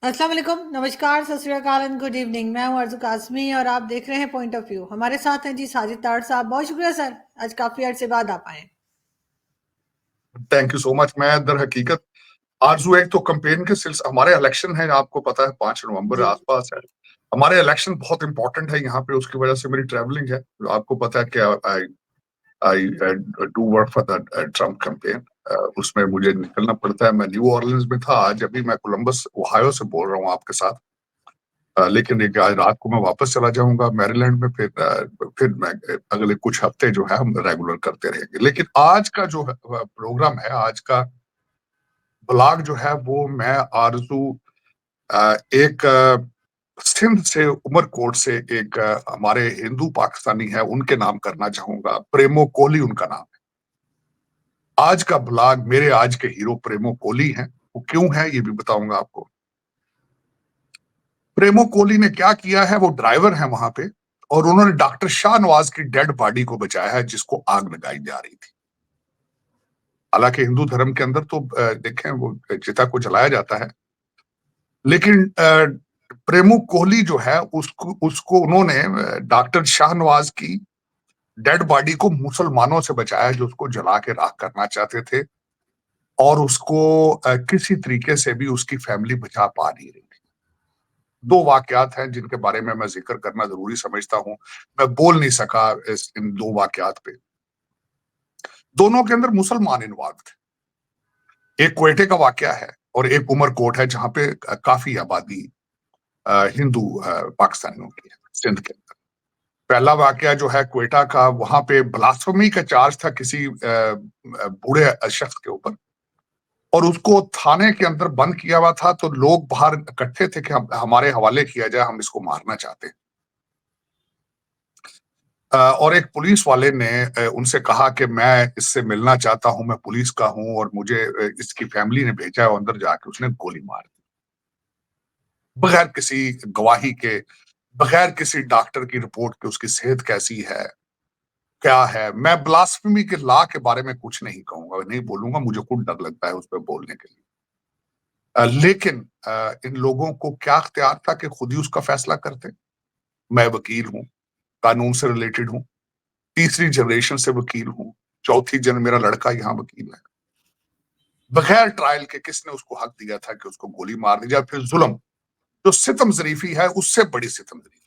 अस्सलाम वालेकुम, नमस्कार, सत श्री अकाल एंड गुड इवनिंग। मैं हूं अर्ज़ू काज़मी और आप देख रहे हैं पॉइंट ऑफ व्यू। हमारे साथ हैं जी साजिद ताड़ साहब। बहुत शुक्रिया सर, आज काफ़ी अर्से बाद आप आए। Thank you so much. मैं दर हकीकत आरजू एक तो कैंपेन के सिलसिले हमारे इलेक्शन है, आपको पता है 5 नवंबर जी। आसपास है। हमारे इलेक्शन बहुत इंपॉर्टेंट है यहाँ पे, उसकी वजह से मेरी ट्रैवलिंग है। आपको पता है कि I I do work for the Trump campaign. उसमें मुझे निकलना पड़ता है। मैं न्यू ऑर्लिन्स में था, आज अभी मैं कोलंबस ओहायो से बोल रहा हूँ आपके साथ। लेकिन एक आज रात को मैं वापस चला जाऊंगा मैरीलैंड में। फिर मैं अगले कुछ हफ्ते जो है हम रेगुलर करते रहेंगे। लेकिन आज का जो प्रोग्राम है, आज का ब्लॉग जो है वो मैं आरजू एक सिंध से उमरकोट से एक हमारे हिंदू पाकिस्तानी है उनके नाम करना चाहूंगा। प्रेमो कोहली उनका नाम है। आज का ब्लॉग मेरे आज के हीरो प्रेमो कोहली हैं। वो क्यों है ये भी बताऊंगा आपको। प्रेमो कोहली ने क्या किया है, वो ड्राइवर है वहां पे, और उन्होंने डॉक्टर शाहनवाज की डेड बॉडी को बचाया है जिसको आग लगाई जा रही थी। हालांकि हिंदू धर्म के अंदर तो देखें वो चिता को जलाया जाता है, लेकिन प्रेमो कोहली जो है उसको उसको उन्होंने डॉक्टर शाहनवाज की डेड बॉडी को मुसलमानों से बचाया जो उसको जला के राख करना चाहते थे, और उसको किसी तरीके से भी उसकी फैमिली बचा पा नहीं रही थी। दो वाकयात हैं जिनके बारे में मैं जिक्र करना जरूरी समझता हूं। मैं बोल नहीं सका इन दो वाकयात पे। दोनों के अंदर मुसलमान इन्वॉल्व थे। एक क्वेटे का वाकया है और एक उमरकोट है जहां पे काफी आबादी हिंदू पाकिस्तानियों की है, सिंध के अंदर। पहला वाकया जो है क्वेटा का, वहां पे ब्लास्फेमी का चार्ज था किसी बूढ़े शख्स के ऊपर, और उसको थाने के अंदर बंद किया हुआ था। तो लोग बाहर इकट्ठे थे कि हमारे हवाले किया जाए, हम इसको मारना चाहते हैं। और एक पुलिस वाले ने उनसे कहा कि मैं इससे मिलना चाहता हूं, मैं पुलिस का हूं और मुझे इसकी फैमिली ने भेजा है। अंदर जाके उसने गोली मार दी बगैर किसी गवाही के, बगैर किसी डॉक्टर की रिपोर्ट के उसकी सेहत कैसी है क्या है। मैं ब्लास्फेमी के लॉ के बारे में कुछ नहीं कहूंगा, नहीं बोलूंगा, मुझे खुद डर लगता है उस पर बोलने के लिए। लेकिन इन लोगों को क्या अख्तियार था कि खुद ही उसका फैसला करते। मैं वकील हूं, कानून से रिलेटेड हूं, तीसरी जनरेशन से वकील हूं, चौथी जन मेरा लड़का यहाँ वकील है। बगैर ट्रायल के किसने उसको हक दिया था कि उसको गोली मार दी जाए। फिर जुल्म, जो सितम जरीफी है उससे बड़ी सितम जरीफी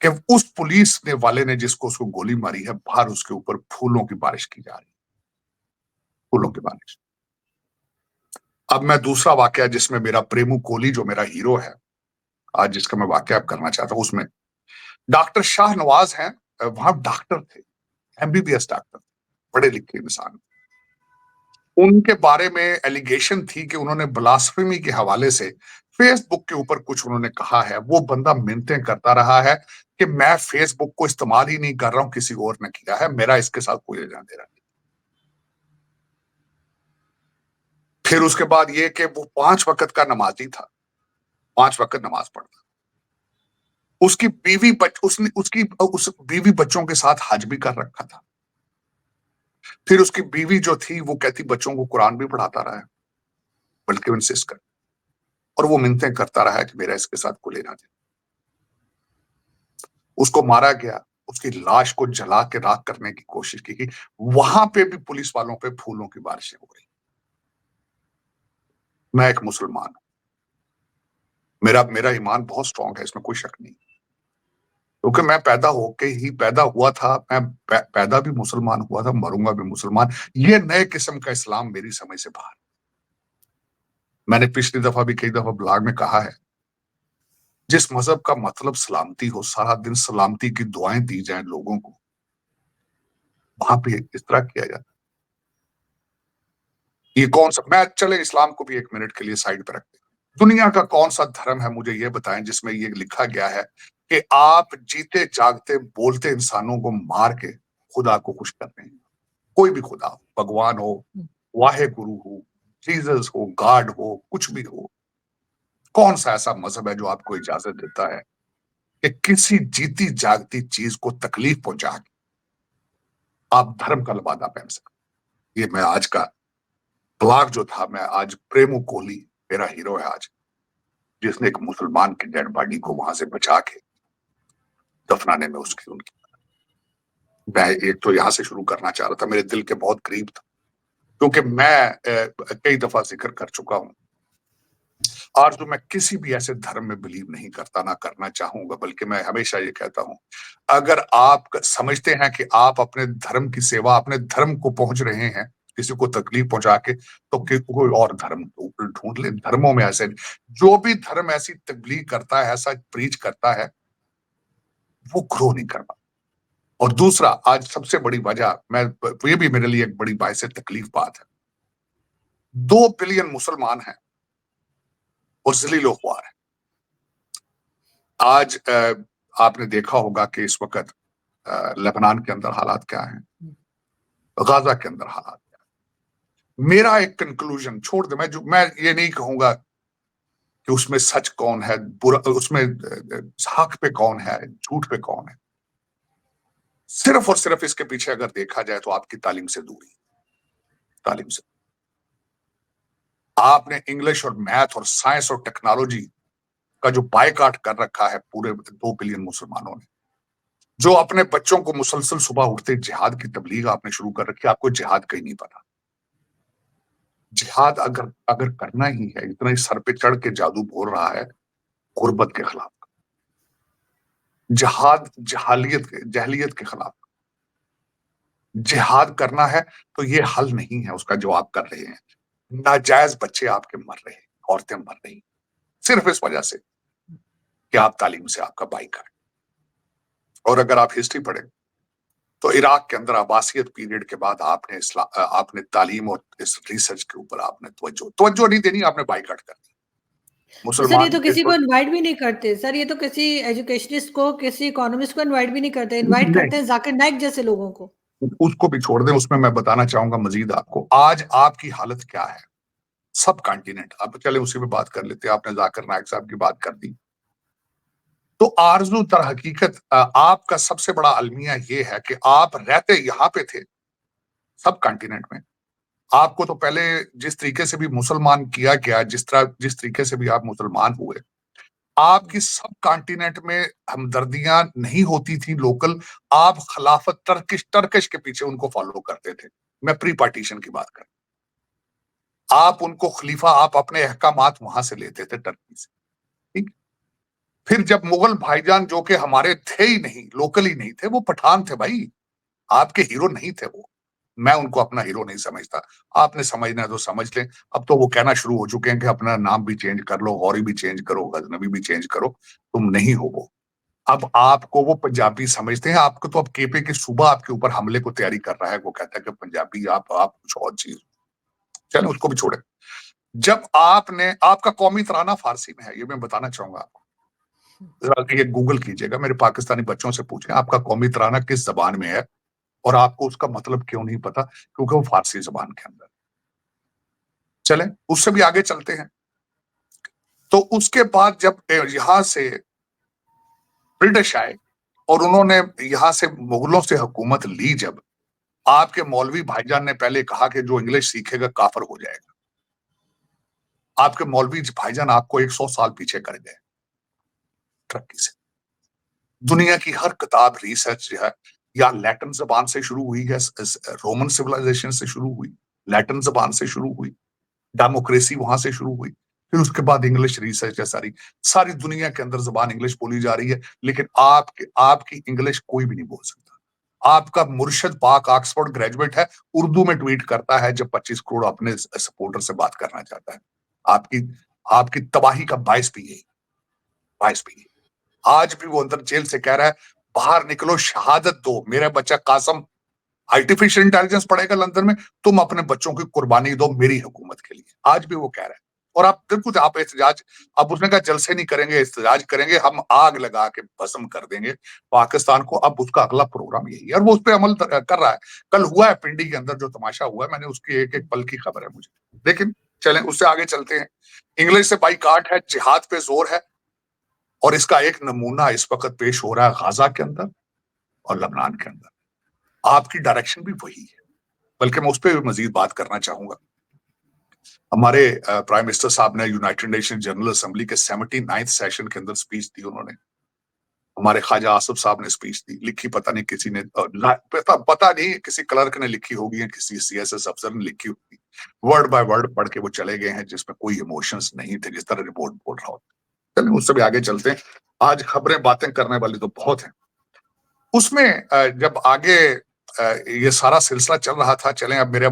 कि उस पुलिस ने वाले ने जिसको उसको गोली मारी है, बाहर उसके ऊपर फूलों की बारिश की जा रही है, फूलों की बारिश। अब मैं दूसरा वाकया जिसमें मेरा प्रेमू कोहली जो मेरा हीरो है आज, जिसका मैं वाकया करना चाहता हूं, उसमें डॉक्टर शाहनवाज हैं। वहां डॉक्टर थे, एमबीबीएस डॉक्टर, पढ़े लिखे इंसान। उनके बारे में एलिगेशन थी कि उन्होंने ब्लास्फेमी के हवाले से फेसबुक के ऊपर कुछ उन्होंने कहा है। वो बंदा मिन्नतें करता रहा है कि मैं फेसबुक को इस्तेमाल ही नहीं कर रहा हूं, किसी और ने किया है, मेरा इसके साथ कोई लेना देना नहीं। फिर उसके बाद ये कि वो 5 वक्त का नमाजी था, 5 वक्त नमाज पढ़ता। उसकी बीवी उसने उसकी उस बीवी बच्चों के साथ हज भी कर रखा था। फिर उसकी बीवी जो थी वो कहती बच्चों को कुरान भी पढ़ाता रहा है, बल्कि इंसिस्ट कर, और वो मिन्नतें करता रहा है कि मेरा इसके साथ कोई लेना देना। उसको मारा गया, उसकी लाश को जला के राख करने की कोशिश की गई। वहां पे भी पुलिस वालों पे फूलों की बारिशें हो रही। मैं एक मुसलमान हूं, मेरा मेरा ईमान बहुत स्ट्रांग है, इसमें कोई शक नहीं, क्योंकि मैं पैदा होके ही पैदा हुआ था। मैं पैदा भी मुसलमान हुआ था, मरूंगा भी मुसलमान। ये नए किस्म का इस्लाम मेरी समझ से बाहर। मैंने पिछली दफा भी कई दफा ब्लॉग में कहा है, जिस मजहब का मतलब सलामती हो, सारा दिन सलामती की दुआएं दी जाए लोगों को, वहां पे इस तरह किया जाता है। ये कौन सा, मैं चले इस्लाम को भी 1 मिनट के लिए साइड पर रखते हैं। दुनिया का कौन सा धर्म है, मुझे ये बताएं, जिसमें ये लिखा गया है कि आप जीते जागते बोलते इंसानों को मार के खुदा को खुश कर रहे हैं। कोई भी खुदा हो, भगवान हो, वाहे गुरु हो, जीसस हो, गॉड हो, कुछ भी हो। कौन सा ऐसा मजहब है जो आपको इजाजत देता है कि किसी जीती जागती चीज को तकलीफ पहुंचा के आप धर्म का लबादा पहन सकते। ये मैं आज का ब्लॉग जो था, मैं आज प्रेमू कोहली मेरा हीरो है आज, जिसने एक मुसलमान की डेड बॉडी को वहां से बचा के दफनाने में उसकी उनकी, मैं एक तो यहां से शुरू करना चाह रहा था, मेरे दिल के बहुत करीब था, क्योंकि मैं कई दफा जिक्र कर चुका हूं, और जो मैं किसी भी ऐसे धर्म में बिलीव नहीं करता, ना करना चाहूंगा, बल्कि मैं हमेशा ये कहता हूं, अगर आप समझते हैं कि आप अपने धर्म की सेवा, अपने धर्म को पहुंच रहे हैं किसी को तकलीफ पहुंचा के, तो कोई और धर्म ढूंढ ले। धर्मों में ऐसे, जो भी धर्म ऐसी तबलीग करता है, ऐसा प्रीच करता है, वो ग्रो नहीं करना। और दूसरा, आज सबसे बड़ी वजह, मैं ये भी मेरे लिए एक बड़ी बायस तकलीफ बात है, 2 बिलियन मुसलमान हैं और जलीलो ख्वार है। आज आपने देखा होगा कि इस वक्त लेबनान के अंदर हालात क्या हैं, गाजा के अंदर हालात क्या है। मेरा एक कंक्लूजन छोड़ दे, मैं ये नहीं कहूंगा कि उसमें सच कौन है, बुरा उसमें हक पे कौन है, झूठ पे कौन है। सिर्फ और सिर्फ इसके पीछे अगर देखा जाए तो आपकी तालीम से दूरी, तालीम से। आपने इंग्लिश और मैथ और साइंस और टेक्नोलॉजी का जो बायकॉट कर रखा है पूरे 2 बिलियन मुसलमानों ने, जो अपने बच्चों को मुसलसल सुबह उठते जिहाद की तबलीग आपने शुरू कर रखी है। आपको जिहाद कहीं नहीं पता। जिहाद अगर अगर करना ही है, इतना ही सर पे चढ़ के जादू बोल रहा है गुर्बत के खिलाफ, जिहाद जहलियत के खिलाफ जिहाद करना है, तो ये हल नहीं है उसका जो आप कर रहे हैं। नाजायज बच्चे आपके मर रहे हैं, औरतें मर रही, सिर्फ इस वजह से कि आप तालीम से आपका बाइकॉट। और अगर आप हिस्ट्री पढ़ें तो इराक के अंदर अब्बासियत पीरियड के बाद आपने तालीम और इस रिसर्च के ऊपर आपने तवज्जो नहीं देनी, आपने बाइकॉट कर दी। तो सर ये मुसलमान तो किसी को इनवाइट भी नहीं करते सर, ये तो किसी एजुकेशनिस्ट को, किसी इकोनॉमिस्ट को इनवाइट भी नहीं करते, इनवाइट करते हैं जाकिर नाइक जैसे लोगों को। उसको भी छोड़ दें, उसमें मैं बताना चाहूंगा मजीद आपको, आज आपकी हालत क्या है सब कॉन्टिनेंट। अब चले उसी में बात कर लेते हैं, आपने जाकिर नाइक साहब की बात कर दी, तो आरजू तर हकीकत आपका सबसे बड़ा अलमिया ये है कि आप रहते यहां पे थे सब कॉन्टिनेंट में। आपको तो पहले जिस तरीके से भी मुसलमान किया गया, जिस तरीके से भी आप मुसलमान हुए, आपकी सब कॉन्टिनेंट में हमदर्दियां नहीं होती थी लोकल। आप खिलाफत टर्किश के पीछे उनको फॉलो करते थे। मैं प्री पार्टीशन की बात कर, आप उनको खलीफा, आप अपने अहकामात वहां से लेते थे टर्की से, ठीक। फिर जब मुगल भाईजान, जो कि हमारे थे ही नहीं, लोकल ही नहीं थे, वो पठान थे भाई, आपके हीरो नहीं थे वो। मैं उनको अपना हीरो नहीं समझता। आपने समझना है तो समझ लें। अब तो वो कहना शुरू हो चुके हैं कि अपना नाम भी चेंज कर लो, गौरी भी चेंज करो, गजनबी भी चेंज करो, तुम नहीं हो वो। अब आपको वो पंजाबी समझते हैं। आपको तो अब केपे के सूबा आपके ऊपर हमले को तैयारी कर रहा है, वो कहता है कि पंजाबी आप कुछ और चीज। चलो उसको भी छोड़े। जब आपका कौमी तराना फारसी में है, ये मैं बताना चाहूंगा आपको, ये गूगल कीजिएगा, मेरे पाकिस्तानी बच्चों से पूछें आपका कौमी तराना किस जबान में है, और आपको उसका मतलब क्यों नहीं पता, क्योंकि वो फारसी जबान के अंदर। चले उससे भी आगे चलते हैं। तो उसके बाद जब यहां से ब्रिटिश आए और उन्होंने यहां से मुगलों से हुकूमत ली, जब आपके मौलवी भाईजान ने पहले कहा कि जो इंग्लिश सीखेगा काफर हो जाएगा। आपके मौलवी भाईजान आपको 100 साल पीछे कर गए तरक्की से। दुनिया की हर किताब, रिसर्च जो है, या लैटिन जबान से शुरू हुई है, रोमन सिविलाइजेशन से शुरू हुई, लैटिन जबान से शुरू हुई, डेमोक्रेसी वहां से शुरू हुई, फिर उसके बाद इंग्लिश रिसर्च है। सारी दुनिया के अंदर जबान इंग्लिश बोली जा रही है, लेकिन आपकी इंग्लिश कोई भी नहीं बोल सकता। आपका मुर्शद पाक ऑक्सफोर्ड ग्रेजुएट है, उर्दू में ट्वीट करता है जब 25 करोड़ अपने सपोर्टर से बात करना चाहता है। आपकी आपकी तबाही का बायस भी यही, बायस भी यही। आज भी वो अंदर जेल से कह रहा है बाहर निकलो, शहादत दो, मेरा बच्चा कासम आर्टिफिशियल इंटेलिजेंस पढ़ेगा लंदन में, तुम अपने बच्चों की कुर्बानी दो मेरी हुकूमत के लिए। आज भी वो कह रहा है। और आप बिल्कुल, आप एहतजाज, अब उसने कहा जलसे नहीं करेंगे, एहतजाज करेंगे, हम आग लगा के भस्म कर देंगे पाकिस्तान को। अब उसका अगला प्रोग्राम यही है और वो उस पर अमल कर रहा है। कल हुआ है पिंडी के अंदर जो तमाशा हुआ है, मैंने उसकी एक एक पल की खबर है मुझे। लेकिन चलें उससे आगे चलते हैं। इंग्लिश से बाइकॉट है, जिहाद पे जोर है, और इसका एक नमूना इस वक्त पेश हो रहा है गाजा के अंदर और लबनान के अंदर। आपकी डायरेक्शन भी वही है, बल्कि मैं उस पर भी मजीद बात करना चाहूंगा। हमारे प्राइम मिनिस्टर साहब ने यूनाइटेड नेशन जनरल असेंबली के 79th सेशन के अंदर स्पीच दी उन्होंने। हमारे ख्वाजा आसिफ साहब ने स्पीच दी, लिखी पता नहीं किसी ने, पता नहीं किसी क्लर्क ने लिखी होगी या किसी सीएसएस अफसर ने लिखी होगी, वर्ड बाय वर्ड पढ़ के वो चले गए हैं, जिसमें कोई इमोशंस नहीं थे, जिस तरह रिपोर्ट बोल रहा होता। चलिए उससे भी आगे चलते हैं, आज खबरें बातें करने वाली तो बहुत हैं। उसमें जब आगे ये सारा सिलसिला चल रहा था, चलें अब मेरे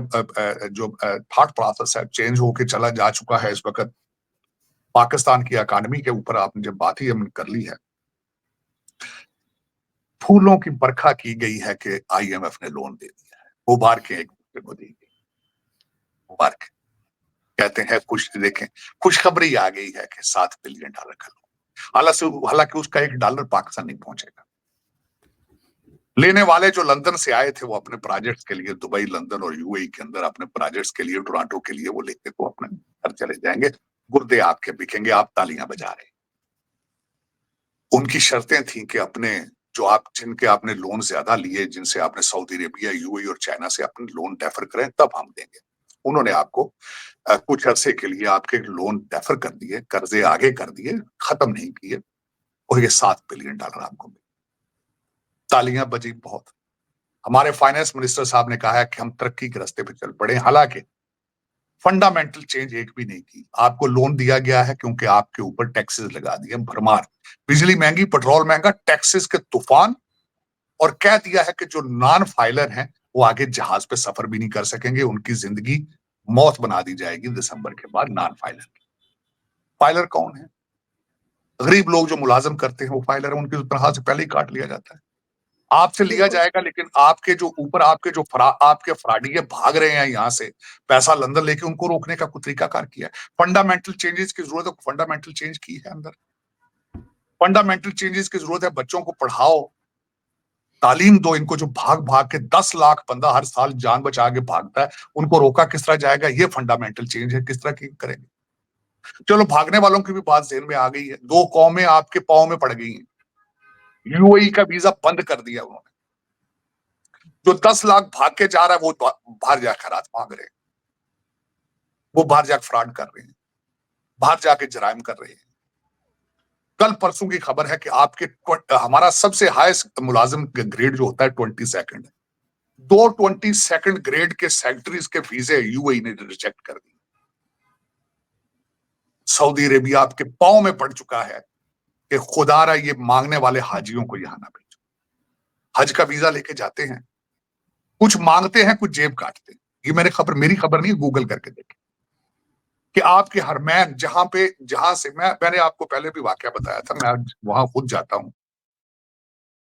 जो थॉट प्रोसेस है चेंज होके चला जा चुका है इस वक्त पाकिस्तान की इकोनॉमी के ऊपर। आपने जब बात ही हमने कर ली है, फूलों की बरखा की गई है कि आईएमएफ ने लोन दे दिया है, उबार के एक दूसरे को दी गई, उबार के कहते हैं खुश, देखें खुशखबरी आ गई है कि $7 बिलियन का लोन, हालांकि उसका $1 पाकिस्तान नहीं पहुंचेगा। लेने वाले जो लंदन से आए थे वो अपने प्रोजेक्ट्स के लिए दुबई, लंदन और यूएई के अंदर अपने प्रोजेक्ट्स के लिए, टोरंटो के लिए वो लेके को अपने घर चले जाएंगे, गुर्दे आपके बिकेंगे, आप तालियां बजा रहे हैं। उनकी शर्तें थी कि अपने जो आप जिनके आपने लोन ज्यादा लिए, जिनसे आपने सऊदी अरेबिया, यूएई और चाइना से अपने लोन डेफर करें तब हम देंगे। उन्होंने आपको कुछ अरसे के लिए आपके लोन डेफर कर दिए, कर्जे आगे कर दिए, खत्म नहीं किए, और ये $7 बिलियन आपको मिले। तालियां बजी बहुत। हमारे फाइनेंस मिनिस्टर साहब ने कहा है कि हम तरक्की के रास्ते पे चल पड़े, हालांकि फंडामेंटल चेंज एक भी नहीं की। आपको लोन दिया गया है क्योंकि आपके ऊपर टैक्सेस लगा दिए भरमार, बिजली महंगी, पेट्रोल महंगा, टैक्सेस के तूफान, और कह दिया है कि जो नॉन फाइलर हैं वो आगे जहाज पे सफर भी नहीं कर सकेंगे, उनकी जिंदगी मौत बना दी जाएगी दिसंबर के बाद नॉन फाइलर। फाइलर कौन है? गरीब लोग जो मुलाजम करते हैं वो फाइलर है, उनकी तनख्वाह से पहले ही काट लिया जाता है, आपसे लिया जाएगा, लेकिन आपके जो ऊपर आपके जो आपके फ्राडिये भाग रहे हैं यहाँ से पैसा लंदन लेके, उनको रोकने का कोई तरीकाकार किया है। फंडामेंटल चेंजेस की जरूरत है, फंडामेंटल चेंज की है अंदर, फंडामेंटल चेंजेस की जरूरत है। बच्चों को पढ़ाओ, तालीम दो, इनको जो भाग भाग के 10 लाख बंदा हर साल जान बचा के भागता है, उनको रोका किस तरह जाएगा? ये फंडामेंटल चेंज है, किस तरह की करेंगे? चलो भागने वालों की भी बात जेहन में आ गई है, 2 कौमें आपके पांव में पड़ गई हैं। यूएई का वीजा बंद कर दिया उन्होंने, जो 10 लाख भाग के जा रहा है वो बाहर जाकर खैरात मांग रहे हैं, वो बाहर जाकर फ्रॉड कर रहे हैं, बाहर जाके जराइम कर रहे हैं। कल परसों की खबर है कि आपके हमारा सबसे हाईएस्ट मुलाजिम ग्रेड जो होता है 22nd है, 22nd ग्रेड के सेक्रेटरीज के वीजे यूएई ने रिजेक्ट कर दिए। सऊदी अरेबिया आपके पांव में पड़ चुका है कि खुदारा ये मांगने वाले हाजियों को यहां ना भेजो। हज का वीजा लेके जाते हैं, कुछ मांगते हैं, कुछ जेब काटते हैं। ये मेरी खबर नहीं, गूगल करके देखें कि आपके हरमैन जहां से मैंने आपको पहले भी वाकया बताया था, मैं वहां खुद जाता हूं।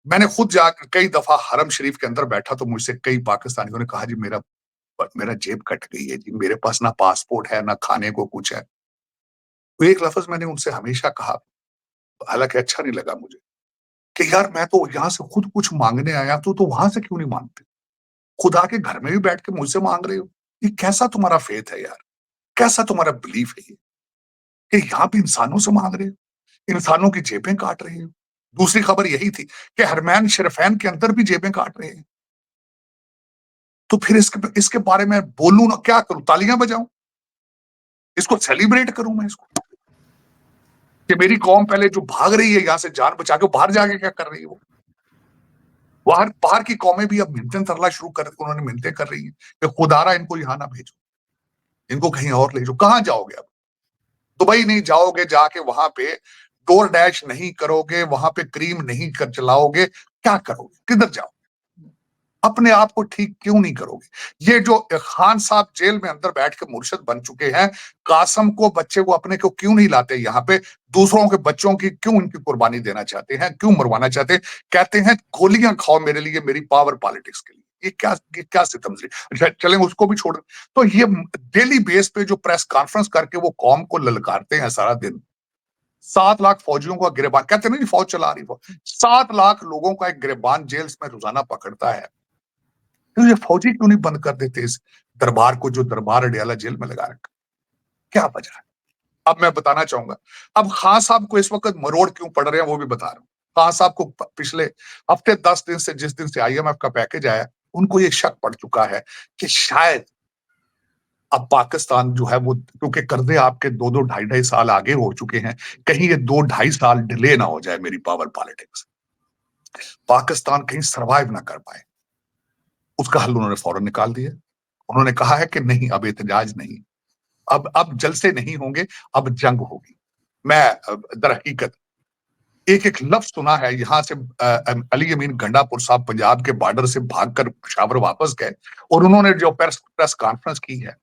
मैंने खुद जाकर कई दफा हरम शरीफ के अंदर बैठा तो मुझसे कई पाकिस्तानियों ने कहा जी मेरा जेब कट गई है जी, मेरे पास ना पासपोर्ट है ना खाने को कुछ है। तो एक लफ्ज मैंने उनसे हमेशा कहा, हालांकि अच्छा नहीं लगा मुझे, कि यार मैं तो यहां से खुद कुछ मांगने आया तो वहां से क्यों नहीं मांगते? खुदा के घर में भी बैठ के मुझसे मांग रहे हो। ये कैसा तुम्हारा फेथ है यार, कैसा तुम्हारा बिलीफ है ये, कि यहाँ पे इंसानों से मांग रहे हो, इंसानों की जेबें काट रहे हो। दूसरी खबर यही थी कि हरमैन शरीफैन के अंदर भी जेबें काट रहे हैं। तो फिर इसके बारे में बोलूं ना, क्या करूं? तालियां बजाऊं? इसको सेलिब्रेट करूं मैं इसको, कि मेरी कौम पहले जो भाग रही है यहां से जान बचा के, बाहर जाके क्या कर रही है? वो बाहर बाहर की कौमें भी अब मिन्नतें तरला शुरू कर, उन्होंने मिन्नतें कर रही है कि खुदारा इनको यहां ना भेजो, इनको कहीं और ले जाओ। कहां जाओगे अब? दुबई नहीं जाओगे, जाके वहां पे डोर डैश नहीं करोगे, वहां पे क्रीम नहीं कर चलाओगे, क्या करोगे? किधर जाओ? अपने आप को ठीक क्यों नहीं करोगे? ये जो खान साहब जेल में अंदर बैठ के मुर्शद बन चुके हैं, कासम को बच्चे को अपने को क्यों नहीं लाते यहाँ पे? दूसरों के बच्चों की क्यों इनकी कुर्बानी देना चाहते हैं, क्यों मरवाना चाहते हैं? कहते हैं गोलियां खाओ मेरे लिए, मेरी पावर पॉलिटिक्स के लिए। ये क्या सितम से चलें, उसको भी छोड़। तो ये डेली बेस पे जो प्रेस कॉन्फ्रेंस करके वो कौम को ललकारते हैं सारा दिन, 7 लाख फौजियों का गिरबान, कहते नहीं फौज चला रही, 7 लाख लोगों का एक गिरबान जेल में रोजाना पकड़ता है। तो ये फौजी क्यों नहीं बंद कर देते इस दरबार को, जो दरबार अडियाला जेल में लगा रखा? क्या वजह है? अब मैं बताना चाहूंगा। अब खान साहब को इस वक्त मरोड़ क्यों पड़ रहे हैं वो भी बता रहा हूं। खान साहब को पिछले हफ्ते 10 दिन से, जिस दिन से आईएमएफ का पैकेज आया, उनको ये शक पड़ चुका है कि शायद अब पाकिस्तान जो है वो, क्योंकि कर्जे आपके 2-2 ढाई-ढाई साल आगे हो चुके हैं, कहीं ये 2 ढाई साल डिले ना हो जाए मेरी पावर पॉलिटिक्स, पाकिस्तान कहीं सर्वाइव ना कर पाए। उसका हल उन्होंने फौरन निकाल दिया। उन्होंने कहा है कि नहीं, अब एहतजाज नहीं, अब जलसे नहीं होंगे, अब जंग होगी। मैं दरहकीकत एक-एक लफ्ज सुना है यहां से। अली अमीन गंडापुर साहब पंजाब के बॉर्डर से भागकर पेशावर वापस गए और उन्होंने जो प्रेस कॉन्फ्रेंस की है,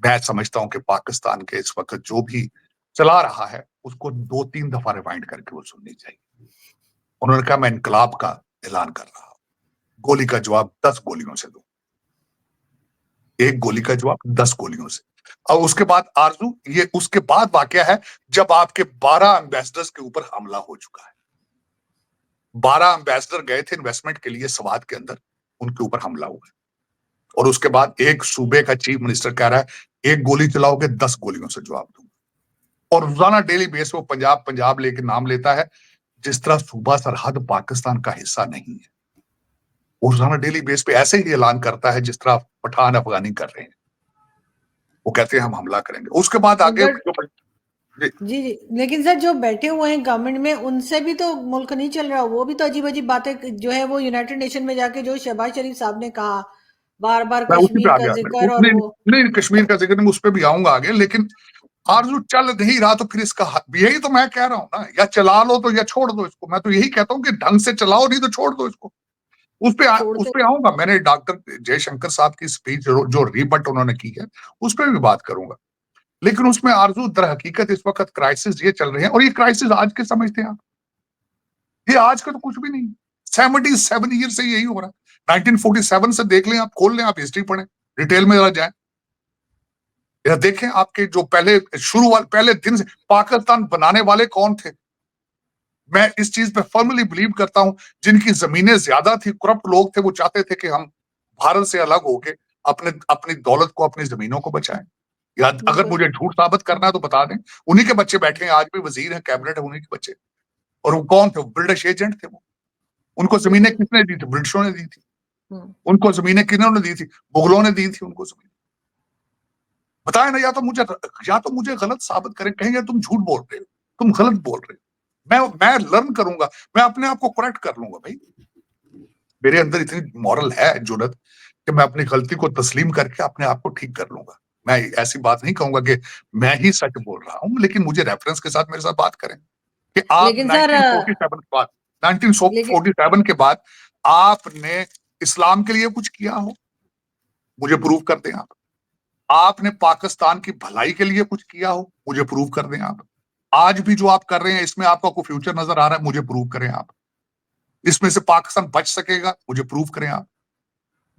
मैं समझता हूं कि पाकिस्तान के इस वक्त जो भी चला रहा है उसको 2-3 दफा रिवाइंड करके वो सुननी चाहिए। उन्होंने कहा मैं इनकलाब का ऐलान कर रहा हूं, गोली का जवाब 10 गोलियों से दो, एक गोली का जवाब 10 गोलियों से। और उसके बाद आरजू, ये उसके बाद वाकया है जब आपके 12 एम्बेसडर्स के ऊपर हमला हो चुका है। 12 एम्बेसडर गए थे इन्वेस्टमेंट के लिए सवात के अंदर, उनके ऊपर हमला हुआ है। और उसके बाद एक सूबे का चीफ मिनिस्टर कह रहा है एक गोली चलाओगे 10 गोलियों से जवाब दूंगा। और रोजाना डेली बेस पे पंजाब पंजाब लेके नाम लेता है, जिस तरह सूबा सरहद पाकिस्तान का हिस्सा नहीं है। वो रोजाना डेली बेस पे ऐसे ही ऐलान करता है जिस तरह पठान अफगानी कर रहे हैं। वो कहते हैं हम हमला करेंगे, उसके बाद आगे बट जी जी, लेकिन सर जो बैठे हुए हैं गवर्नमेंट में उनसे भी तो मुल्क नहीं चल रहा, वो भी तो अजीब अजीब बातें जो है वो यूनाइटेड नेशन में जाके जो शहबाज शरीफ साहब ने कहा बार बार मैं उसी पे कश्मीर आ का गया। जिक्र और नहीं, वो नहीं, कश्मीर का जिक्र नहीं, उस पे भी आऊंगा आगे। लेकिन आरजू चल नहीं रहा तो फिर इसका यही तो मैं कह रहा हूं ना, या चला लो तो या छोड़ दो इसको। मैं तो यही कहता हूं कि ढंग से चलाओ, नहीं तो छोड़ दो इसको। उस छोड़ते पे आऊंगा। मैंने डॉक्टर जयशंकर साहब की स्पीच जो रीबट उन्होंने की है उस पर भी बात करूंगा। लेकिन उसमें आरजू दर हकीकत इस वक्त क्राइसिस ये चल रहे हैं, और ये क्राइसिस आज के समझते हैं आप, ये आज का तो कुछ भी नहीं। 77 ईयर से यही हो रहा है। 1947 से देख लें आप, खोल लें आप, हिस्ट्री पढ़ें, डिटेल में जरा जाएं, या देखें आपके जो पहले दिन से पाकिस्तान बनाने वाले कौन थे। मैं इस चीज पे फर्मली बिलीव करता हूं, जिनकी जमीनें ज्यादा थी, करप्ट लोग थे, वो चाहते थे कि हम भारत से अलग होके अपने अपनी दौलत को, अपनी जमीनों को बचाएं। या अगर बिल्कुल मुझे झूठ साबित करना है तो बता दें, उन्हीं के बच्चे बैठे हैं आज भी, वजीर है, कैबिनेट है उन्हीं के बच्चे। और वो कौन थे? ब्रिटिश एजेंट थे वो। उनको जमीनें बिल्कुल किसने दी थी? ब्रिटिशों ने दी थी। हम्म, उनको जमीनें किन्होंने दी थी? मुगलों ने दी थी उनको जमीन। बताए ना, या तो मुझे गलत साबित करें, कहेंगे तुम झूठ बोल रहे हो, तुम गलत बोल रहे हो। मैं लर्न करूंगा, मैं अपने आप को करेक्ट कर लूंगा भाई। मेरे अंदर इतनी मॉरल है जुर्रत कि मैं अपनी गलती को तस्लीम करके अपने आप को ठीक कर लूंगा। मैं ऐसी बात नहीं कहूंगा कि मैं ही सच बोल रहा हूं, लेकिन मुझे रेफरेंस के साथ मेरे साथ बात करें कि आप लेकिन सर 1947 के बाद, लेकिन 1947 के बाद आपने इस्लाम के लिए कुछ किया हो, मुझे प्रूव कर दें आप। आपने पाकिस्तान की भलाई के लिए कुछ किया हो, मुझे प्रूव कर दें आप। आज भी जो आप कर रहे हैं इसमें आपका कोई फ्यूचर नजर आ रहा है, मुझे प्रूव करें आप। इसमें से पाकिस्तान बच सकेगा, मुझे प्रूव करें आप।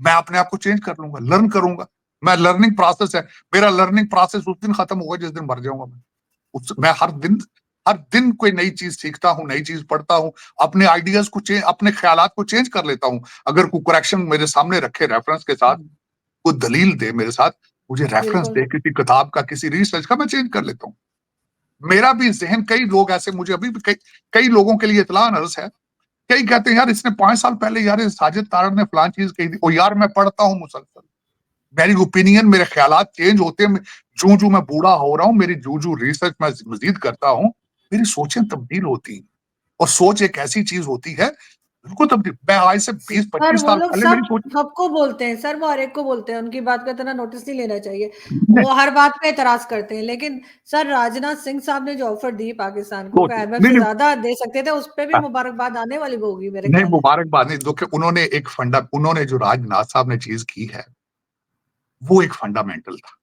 मैं अपने आप को चेंज कर लूंगा, लर्न करूंगा। मैं लर्निंग प्रोसेस है, मेरा लर्निंग प्रोसेस उस दिन खत्म होगा जिस दिन मर जाऊंगा मैं। मैं हर दिन कोई नई चीज सीखता हूँ, नई चीज पढ़ता हूँ, अपने आइडियाज को चेंज, अपने ख्यालात को चेंज कर लेता हूँ। अगर कोई करेक्शन मेरे सामने रखे रेफरेंस के साथ, कोई दलील दे मेरे साथ, मुझे रेफरेंस बिल्कुल दे किसी किताब का, किसी रिसर्च का, मैं चेंज कर लेता हूँ। मेरा भी जहन, कई लोग ऐसे, मुझे अभी भी कई लोगों के लिए इतला नर्स है। कई कहते हैं यार इसने 5 साल पहले यार साजिद तारड़ ने फलान चीज कही थी। और यार मैं पढ़ता हूँ मुसलसल, मेरी ओपिनियन, मेरे ख्यालात चेंज होते हैं। जूं जूं मैं बूढ़ा हो रहा हूँ, मेरी जूं जूं रिसर्च मैं मजीद करता हूँ, मेरी सोचें तब्दील होती हैं। और सोच एक ऐसी चीज होती है, बिल्कुल तब्दील। मैं आज से बीस सर पच्चीस वो साल लोग पहले मेरी सब सोच सबको बोलते हैं सर, वो हर एक को बोलते हैं, उनकी बात का इतना नोटिस नहीं लेना चाहिए। नहीं, वो हर बात पे एतराज करते हैं, लेकिन सर राजनाथ सिंह साहब ने जो ऑफर दी पाकिस्तान को, सोच आईएमएफ नहीं से नहीं, ज्यादा दे सकते थे, उस पे भी हाँ, मुबारकबाद आने वाली होगी मेरे नहीं, ख्याल है। मुबारकबाद नहीं दो कि उन्होंने जो राजनाथ साहब ने चीज की है वो एक फंडामेंटल था।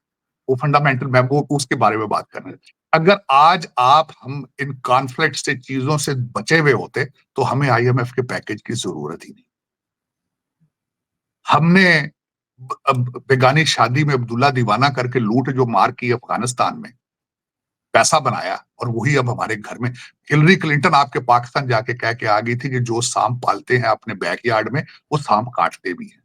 वो फंडामेंटल, मैं वो उसके बारे में बात कर रहे थे। अगर आज हम इन कॉन्फ्लिक्ट से, चीजों से बचे हुए होते तो हमें आईएमएफ के पैकेज की जरूरत ही नहीं। हमने बेगानी शादी में अब्दुल्ला दीवाना करके लूट जो मार की अफगानिस्तान में, पैसा बनाया, और वही अब हमारे घर में। हिलरी क्लिंटन आपके पाकिस्तान जाके कह के आ गई थी कि जो सांप पालते हैं अपने बैकयार्ड में वो सांप काटते भी हैं।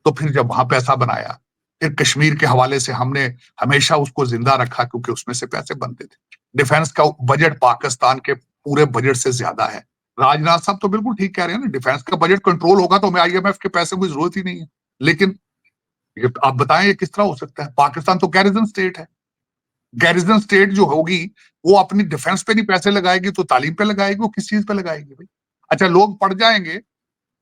तो फिर जब वहां पैसा बनाया, फिर कश्मीर के हवाले से हमने हमेशा उसको जिंदा रखा, क्योंकि उसमें से पैसे बनते थे। डिफेंस का बजट पाकिस्तान के पूरे बजट से ज्यादा है। राजनाथ साहब तो बिल्कुल ठीक कह रहे हैं ना, डिफेंस का बजट कंट्रोल होगा तो हमें आईएमएफ के पैसे की जरूरत ही नहीं है। लेकिन ये आप बताएं ये किस तरह हो सकता है? पाकिस्तान तो गैरिजन स्टेट है। गैरिजन स्टेट जो होगी वो अपनी डिफेंस पे नहीं पैसे लगाएगी तो तालीम पे लगाएगी, वो किस चीज पे लगाएगी भाई? अच्छा, लोग पढ़ जाएंगे,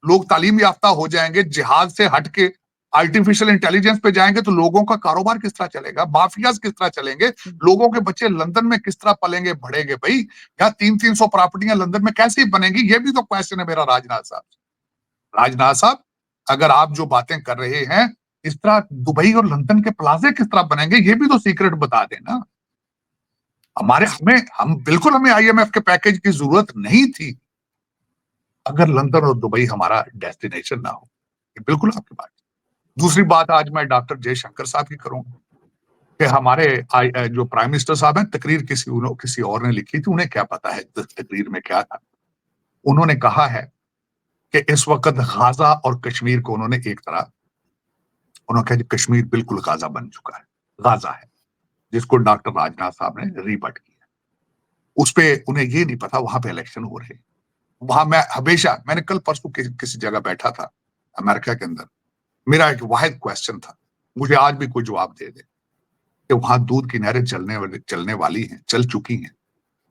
लोग तालीम याफ्ता हो जाएंगे, जिहाद से हट के आर्टिफिशियल इंटेलिजेंस पे जाएंगे तो लोगों का कारोबार किस तरह चलेगा? माफियाज किस तरह चलेंगे? लोगों के बच्चे लंदन में किस तरह पलेंगे बढ़ेंगे भाई? यहाँ 300-300 प्रॉपर्टियां लंदन में कैसे बनेंगी? ये भी तो क्वेश्चन है मेरा राजनाथ साहब। राजनाथ साहब, अगर आप जो बातें कर रहे हैं, इस तरह दुबई और लंदन के प्लाजे किस तरह बनेंगे, ये भी तो सीक्रेट बता देना। हम बिल्कुल, हमें आईएमएफ के पैकेज की जरूरत नहीं थी अगर लंदन और दुबई हमारा डेस्टिनेशन ना हो। ये बिल्कुल आपकी बात। दूसरी बात आज मैं डॉक्टर जयशंकर साहब की करूंगा कि हमारे जो प्राइम मिनिस्टर साहब हैं, तकरीर किसी और ने लिखी थी, उन्हें क्या पता है तकरीर में क्या था। उन्होंने कहा है कि इस वक्त गाजा और कश्मीर को उन्होंने एक तरह, उन्होंने कहा कि कश्मीर बिल्कुल गाजा बन चुका है, गाजा है, जिसको डॉक्टर राजनाथ साहब ने रीबट किया। उस पे उन्हें ये नहीं पता वहां पे इलेक्शन हो रहे हैं। वहां मैंने कल परसों किसी जगह बैठा था अमेरिका के अंदर, मेरा एक वाहिद क्वेश्चन था, मुझे आज भी कोई जवाब दे दे कि वहां दूध की नहरें चलने वाली हैं, चल चुकी हैं,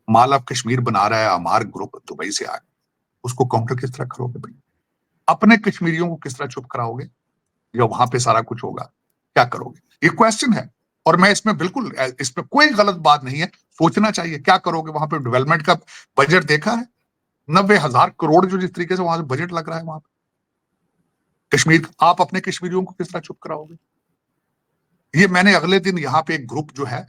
माल अब कश्मीर बना रहा है अमार ग्रुप दुबई से आके, उसको काउंटर किस तरह करोगे भाई? अपने कश्मीरियों को किस तरह चुप कराओगे या वहां पे सारा कुछ होगा, क्या करोगे? ये क्वेश्चन है। और मैं इसमें बिल्कुल, इसमें कोई गलत बात नहीं है, सोचना चाहिए क्या करोगे वहां पे। डेवलपमेंट का बजट देखा है, 90,000 करोड़ जो जिस तरीके से वहां से बजट लग रहा है वहां पे कश्मीर, आप अपने कश्मीरियों को किस तरह चुप कराओगे? ये मैंने अगले दिन यहाँ पे एक ग्रुप जो है,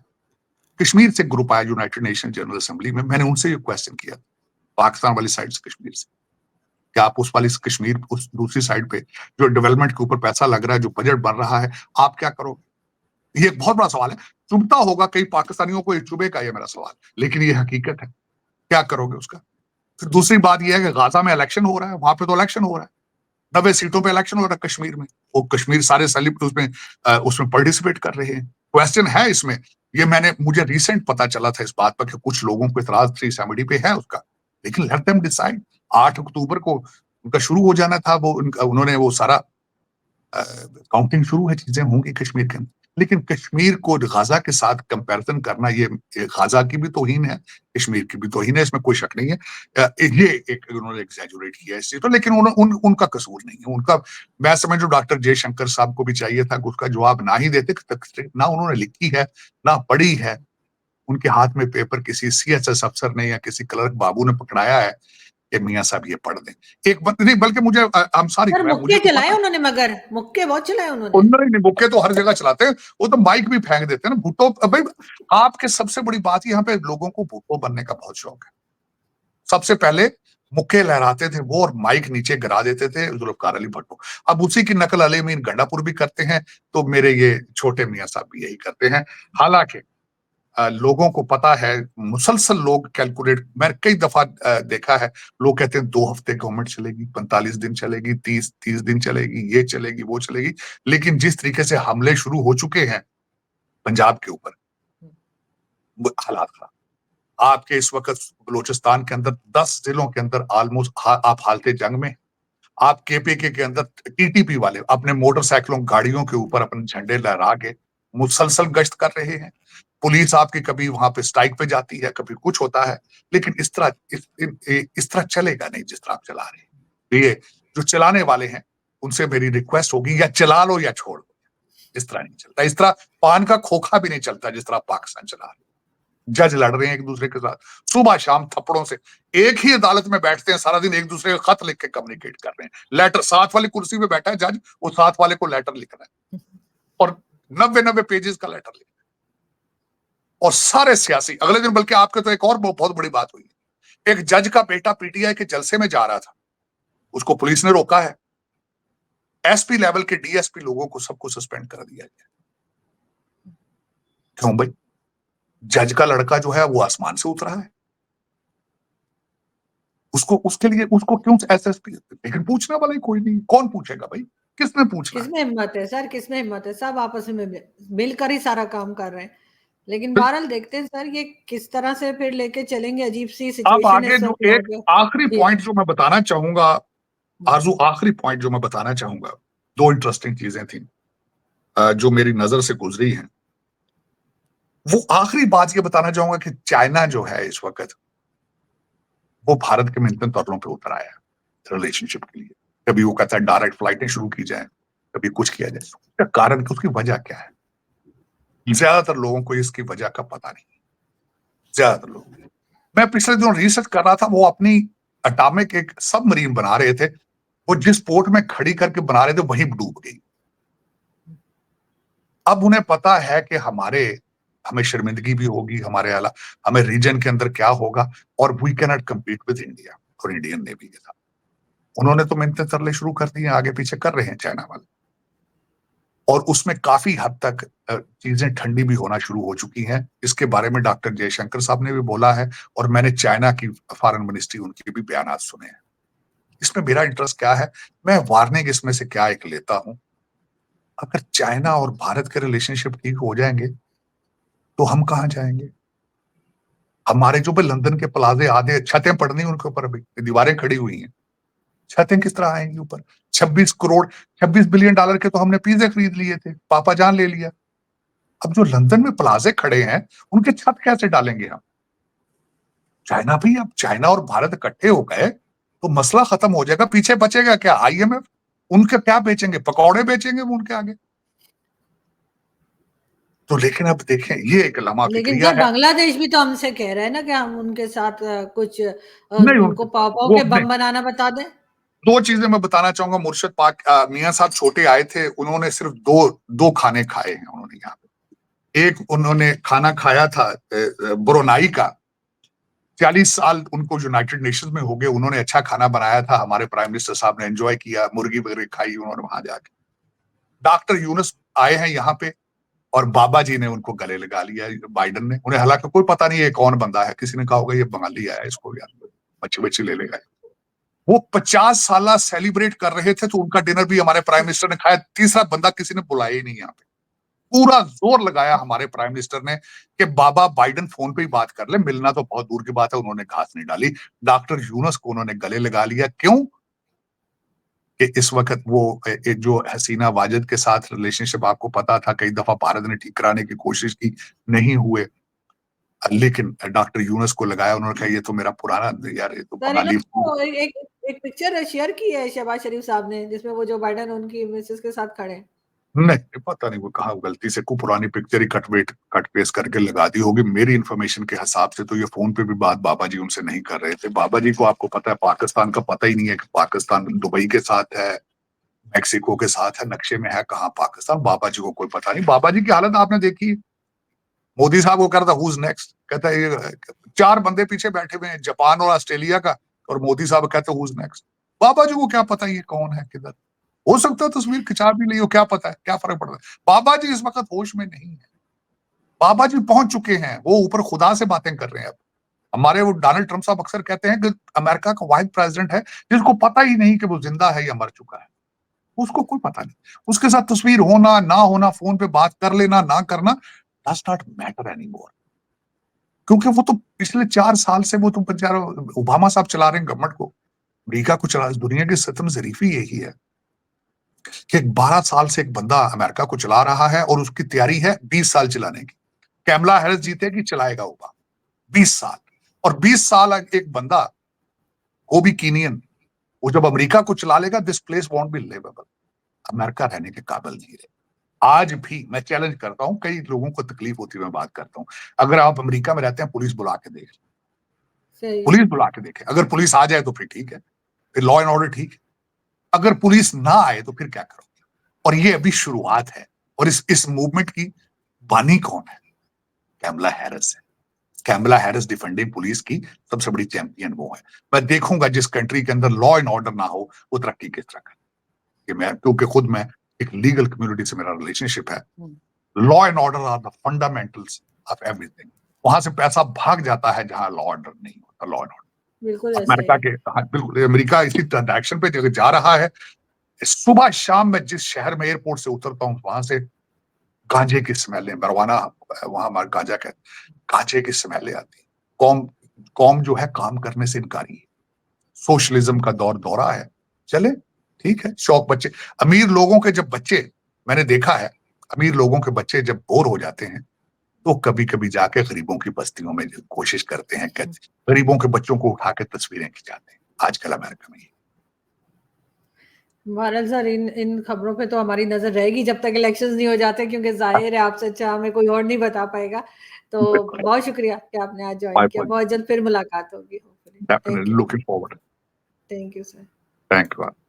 कश्मीर से ग्रुप आया यूनाइटेड नेशन जनरल असेंबली में, मैंने उनसे ये क्वेश्चन किया पाकिस्तान वाली साइड से, कश्मीर से, कि आप उस वाली कश्मीर, उस दूसरी साइड पे जो डेवलपमेंट के ऊपर पैसा लग रहा है, जो बजट बन रहा है, आप क्या करोगे? ये एक बहुत बड़ा सवाल है। चुभता होगा कई पाकिस्तानियों को, ये चुभेगा ये मेरा सवाल, लेकिन ये हकीकत है। क्या करोगे उसका? फिर दूसरी बात यह है कि गाजा में इलेक्शन हो रहा है, वहां पे तो इलेक्शन हो रहा है, 90 सीटों पे इलेक्शन हो रहा है कश्मीर में, वो कश्मीर सारे सेलिब्रिट उसमें पार्टिसिपेट कर रहे हैं। क्वेश्चन है इसमें, ये मुझे रिसेंट पता चला था इस बात पर कि कुछ लोगों को इतराज 370 पे है उसका, लेकिन लेट देम डिसाइड। 8 अक्टूबर को उनका शुरू हो जाना था, उन्होंने वो सारा काउंटिंग शुरू है, चीजें होंगी कश्मीर के अंदर। लेकिन कश्मीर को गाजा के साथ कंपैरिजन करना, ये गाजा की भी तौहीन है, कश्मीर की भी तौहीन है, इसमें कोई शक नहीं है। ये एक उन्होंने एग्जैजुरेट किया इस चीज पर, लेकिन उनका कसूर नहीं है उनका। मैं समझू डॉक्टर जयशंकर साहब को भी चाहिए था कि उसका जवाब ना ही देते, ना उन्होंने लिखी है ना पढ़ी है, उनके हाथ में पेपर किसी सीएसएस अफसर ने या किसी क्लर्क बाबू ने पकड़ाया है कि मियां साहब ये पढ़ दें। एक नहीं, बल्कि मुझे I'm sorry, मुक्के चलाए उन्होंने, मगर मुक्के बहुत चलाए उन्होंने। नहीं, मुक्के तो हर जगह चलाते हैं, वो तो माइक भी फेंक देते हैं ना भुट्टो। भाई आपके सबसे बड़ी बात, यहाँ पे लोगों को भुट्टो बनने का बहुत शौक है। सबसे पहले मुक्के लहराते थे वो और माइक नीचे गिरा देते थे जुल्फकार अली भुट्टो। अब उसी की नकल अली अमीन गंडापुर भी करते हैं, तो मेरे ये छोटे मियां साहब भी यही करते हैं। हालांकि लोगों को पता है, मुसलसल लोग कैलकुलेट, मैं कई दफा देखा है, लोग कहते हैं 2 हफ्ते गवर्नमेंट चलेगी, 45 दिन चलेगी, 30 दिन चलेगी, ये चलेगी वो चलेगी, लेकिन जिस तरीके से हमले शुरू हो चुके हैं पंजाब के ऊपर, हालात खराब। आपके इस वक्त बलूचिस्तान के अंदर 10 जिलों के अंदर ऑलमोस्ट आप हालते जंग में। आप केपीके के अंदर टीटीपी वाले अपने मोटरसाइकिलों गाड़ियों के ऊपर अपने झंडे लहरा के मुसलसल गश्त कर रहे हैं। पुलिस आपकी कभी वहां पे स्ट्राइक पे जाती है, कभी कुछ होता है, लेकिन इस तरह चलेगा नहीं जिस तरह आप चला रहे हैं। ये जो चलाने वाले हैं उनसे मेरी रिक्वेस्ट होगी, या चला लो या छोड़ दो, इस तरह नहीं चलता। इस तरह पान का खोखा भी नहीं चलता जिस तरह पाकिस्तान चला रहे। जज लड़ रहे हैं एक दूसरे के साथ, सुबह शाम थप्पड़ों से, एक ही अदालत में बैठते हैं सारा दिन, एक दूसरे का खत लिख के कम्युनिकेट कर रहे हैं। लेटर, साथ वाली कुर्सी पे बैठा है जज, वो साथ वाले को लेटर लिख रहा है, और 90 पेजेस का लेटर लिख रहा है। और सारे सियासी अगले दिन, बल्कि आपके तो एक और बहुत बड़ी बात हुई, एक जज का बेटा पीटीआई के जलसे में जा रहा था, उसको पुलिस ने रोका है, एसपी लेवल के डीएसपी लोगों को सबको सस्पेंड कर दिया गया। क्यों भाई? जज का लड़का जो है वो आसमान से उतरा है, उसके लिए उसको क्यों एसएसपी? लेकिन पूछने वाला ही कोई नहीं। कौन पूछेगा भाई? किसने पूछना? किसमें हिम्मत है सर, किसमें हिम्मत है? सब आपस में मिलकर ही सारा काम कर रहे हैं। लेकिन बहरहाल देखते हैं सर, ये किस तरह से फिर लेके चलेंगे। अजीब सी आप सिचुएशन आगे है जो सर। एक आखिरी पॉइंट जो मैं बताना चाहूंगा आरजू, आखिरी पॉइंट जो मैं बताना चाहूंगा, 2 इंटरेस्टिंग चीजें थी। जो मेरी नजर से गुजरी हैं, वो आखिरी बात ये बताना चाहूंगा कि चाइना जो है इस वक्त वो भारत के मिंथन तरलों पे उतर आया है रिलेशनशिप के लिए। कभी वो कहता है डायरेक्ट फ्लाइटें शुरू की जाए, कभी कुछ किया जाए। उसका कारण, उसकी वजह क्या है? ज्यादातर लोगों को इसकी वजह का पता नहीं। ज्यादातर लोग, मैं पिछले दिनों रिसर्च कर रहा था, वो अपनी अटामिक एक सबमरीन बना रहे थे, वो जिस पोर्ट में खड़ी करके बना रहे थे वहीं डूब गई। अब उन्हें पता है कि हमें शर्मिंदगी भी होगी, हमें रीजन के अंदर क्या होगा, और we can not compete with India और इंडियन नेवी के साथ। उन्होंने तो मिन्नतें तरले शुरू कर दी हैं, आगे पीछे कर रहे हैं चाइना वाले, और उसमें काफी हद तक चीजें ठंडी भी होना शुरू हो चुकी हैं। इसके बारे में डॉक्टर जयशंकर साहब ने भी बोला है, और मैंने चाइना की फॉरेन मिनिस्ट्री उनके भी बयान सुने हैं। इसमें मेरा इंटरेस्ट क्या है, मैं वार्निंग इसमें से क्या एक लेता हूं, अगर चाइना और भारत के रिलेशनशिप ठीक हो जाएंगे तो हम कहां जाएंगे? हमारे जो भाई लंदन के प्लाजे आधे छतें पड़नी उनके ऊपर, अभी दीवारें खड़ी हुई हैं, छतें किस तरह आएंगी ऊपर? 26 बिलियन डॉलर के तो हमने पिज्जे खरीद लिए थे, पापा जान ले लिया। अब जो लंदन में प्लाजे खड़े हैं उनके छत कैसे डालेंगे हम? चाइना भी, अब चाइना और भारत इकट्ठे हो गए तो मसला खत्म हो जाएगा। पीछे बचेगा क्या? आईएमएफ। उनके क्या बेचेंगे? पकौड़े बेचेंगे वो उनके आगे। तो लेकिन अब देखें, ये एक लम्हा लेकिन फिक्रिया सर है। बांग्लादेश भी तो हमसे कह रहा है ना कि हम उनके साथ कुछ नहीं, उनको पाव वो के नहीं। बम बनाना बता दें। दो चीजें मैं बताना चाहूंगा। मुर्शद पाक मियां साहब छोटे आए थे, उन्होंने सिर्फ दो खाने खाए हैं उन्होंने यहाँ पे। एक उन्होंने खाना खाया था ब्रुनाई का, 40 साल उनको यूनाइटेड नेशंस में हो गए, उन्होंने अच्छा खाना बनाया था, हमारे प्राइम मिनिस्टर साहब ने एंजॉय किया, मुर्गी वगैरह खाई उन्होंने वहां जाके। डॉक्टर यूनुस आए हैं यहाँ पे, और बाबा जी ने उनको गले लगा लिया बाइडन ने। उन्हें हालांकि कोई पता नहीं है कौन बंदा है, किसी ने कहा होगा ये बंगाली आया, इसको यार बच्चे बच्चे ले लेगा। वो 50 साल सेलिब्रेट कर रहे थे, तो उनका डिनर भी हमारे प्राइम मिनिस्टर ने खाया। तीसरा बंदा किसी ने बुलाया ही नहीं यहाँ पे। पूरा जोर लगाया हमारे प्राइम मिनिस्टर ने कि बाबा बाइडन फोन पे ही बात कर ले, मिलना तो बहुत दूर की बात है। उन्होंने घास नहीं डाली। डॉक्टर यूनुस को उन्होंने गले लगा लिया। क्यों? कि इस वक्त वो जो हसीना वाजिद के साथ रिलेशनशिप आपको पता था, कई दफा भारत ने ठीक कराने की कोशिश की, नहीं हुए, लेकिन डॉक्टर यूनुस को लगाया। उन्होंने कहा ये तो मेरा पुराना, यार ये तो सर बंगाली। इन्होंने तो एक पिक्चर शेयर की है शहबाज शरीफ साहब ने, जिसमें वो जो बाइडन उनकी मिसेस के साथ खड़े हैं। नहीं, पता नहीं वो कहा गलती से को पुरानी पिक्चर ही कट पेस्ट करके लगा दी होगी। मेरी इन्फॉर्मेशन के हिसाब से तो ये फोन पे भी बात बाबा जी उनसे नहीं कर रहे थे। बाबा जी को आपको पता है पाकिस्तान का पता ही नहीं है कि पाकिस्तान दुबई के साथ है, मैक्सिको के साथ है, नक्शे में है कहाँ पाकिस्तान, बाबा जी को कोई पता नहीं। बाबा जी की हालत आपने देखी। मोदी साहब को कहता हुज नेक्स्ट, कहता है ये 4 बंदे पीछे बैठे हुए हैं जापान और ऑस्ट्रेलिया का, और मोदी साहब कहते हुज नेक्स्ट। बाबा जी को क्या पता ये कौन है किधर? हो सकता है तस्वीर खिंचा भी ली हो, क्या पता है, क्या फर्क पड़ रहा है? बाबा जी इस वक्त होश में नहीं है। बाबा जी पहुंच चुके हैं, वो ऊपर खुदा से बातें कर रहे हैं। अब हमारे वो डोनाल्ड ट्रम्प साहब अक्सर कहते हैं कि अमेरिका का वाहिद प्रेसिडेंट है जिसको पता ही नहीं कि वो जिंदा है या मर चुका है। उसको कोई पता नहीं। उसके साथ तस्वीर होना ना होना, फोन पे बात कर लेना ना करना, does not matter any more. क्योंकि वो तो पिछले 4 साल से वो तो बेचारा ओबामा साहब चला रहे हैं गवर्नमेंट को, अमेरिका को चला। दुनिया की सतम जरीफी यही है कि 12 साल से एक बंदा अमेरिका को चला रहा है, और उसकी तैयारी है 20 साल चलाने की। कैमला हैरिस जीतेगी, चलाएगा ओबामा 20 साल। और 20 साल एक बंदा, वो भी कीनियन, वो जब अमेरिका को चला लेगा, this place won't be liveable. America रहने के काबिल नहीं रहे। आज भी मैं चैलेंज करता हूं, कई लोगों को तकलीफ होती है, मैं बात करता हूं, अगर आप अमेरिका में रहते हैं, पुलिस बुला के देख, सही। पुलिस बुला के देखे। अगर पुलिस आ जाए तो फिर ठीक है, फिर लॉ एंड ऑर्डर ठीक है। अगर पुलिस ना आए तो फिर क्या करोगे? और ये अभी शुरुआत है। और इस मूवमेंट की बानी कौन है? कैमला हैरिस है। कैमला हैरिस डिफेंडिंग पुलिस की सबसे बड़ी चैंपियन वो है। मैं देखूंगा जिस कंट्री के अंदर लॉ एंड ऑर्डर ना हो, वो तरक्की किस तरह करे। मैं, क्योंकि खुद मैं एक लीगल कम्युनिटी से मेरा रिलेशनशिप है। Law and order are the fundamentals of everything. वहां से पैसा भाग जाता है जहां लॉ ऑर्डर नहीं होता। लॉ एंड ऑर्डर बिल्कुल ऐसा अमेरिका ही। के, हाँ, बिल्कुल अमेरिका इसी डायरेक्शन पे जा रहा है। सुबह शाम में जिस शहर में एयरपोर्ट से उतरता हूँ, वहां से गांजे की स्मेलें, मरवाना वहां हमारा गांजा का, गांजे की स्मेलें आती। कौम कौम जो है काम करने से इनकारी है। सोशलिज्म का दौरा है। चले ठीक है, शौक बच्चे, अमीर लोगों के जब बच्चे, मैंने देखा है अमीर लोगों के बच्चे जब बोर हो जाते हैं तो कभी-कभी जाके गरीबों की बस्तियों में कोशिश करते हैं कि गरीबों के बच्चों को उठा के तस्वीरें खिंचाते हैं, आजकल अमेरिका में। बहरहाल सर, इन इन खबरों पे तो हमारी नज़र रहेगी जब तक इलेक्शंस नहीं हो जाते, क्योंकि ज़ाहिर है आपसे अच्छा हमें कोई और नहीं बता पाएगा। तो बहुत शुक्रिया कि आपने आज माय जॉइन किया। पॉइंट, बहुत जल्द फिर मुलाकात होगी hopefully. Thank definitely you. Looking forward. Thank you sir. Thank you.